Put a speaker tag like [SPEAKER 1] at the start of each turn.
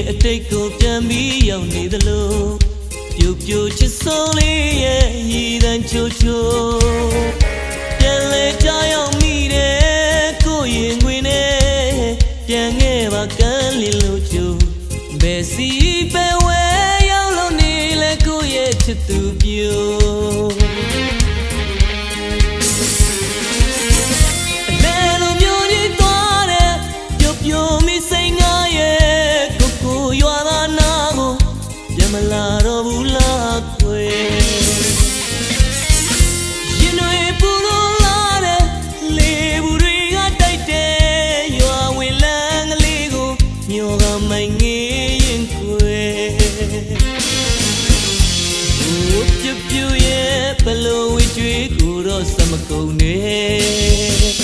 [SPEAKER 1] အတိတ်ကိုပြန်ပြီးရောက်နေသလိုပြိုပြိုချစ်ဆုံးလေးရဲ့ရည်တန်းချိုချိုပြန်လဲကြောက်ရောက်မိတယ်ကိုရင်ခွင်နဲ့ပြန်ခဲ့ပါကန်းလင်းလို့ချိုဘယ်စီပဲဝဲရောက်လို့နေလဲကိုရဲ့ချစ်သူပြိုမလာတော့ဘူးလားခွေရင်တွေပူလို့လာတဲ့လေဘူးတွေကတိုက်တယ်ရွာဝင်လန်းကလေးကိုမျောကမိုင်ငေးရင်ခွေဘိုးပြပြရဲ့ဘလို့ဝေးကြွေးကိုတော့စမကုန်နဲ့